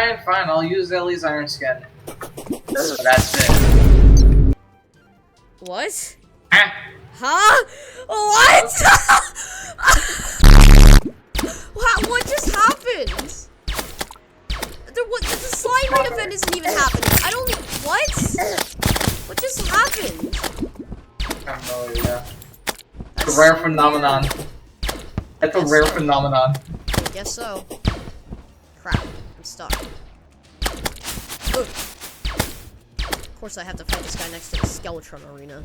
Alright, fine, I'll use Ellie's iron skin. But that's it. What? Ah. Huh? What? What just happened? The slime raid event isn't even happening. I don't. What? What just happened? I have no idea. It's a rare phenomenon. It's a rare phenomenon. I guess so. Crap. I'm stuck. Ugh. Of course I have to fight this guy next to the Skeletron arena.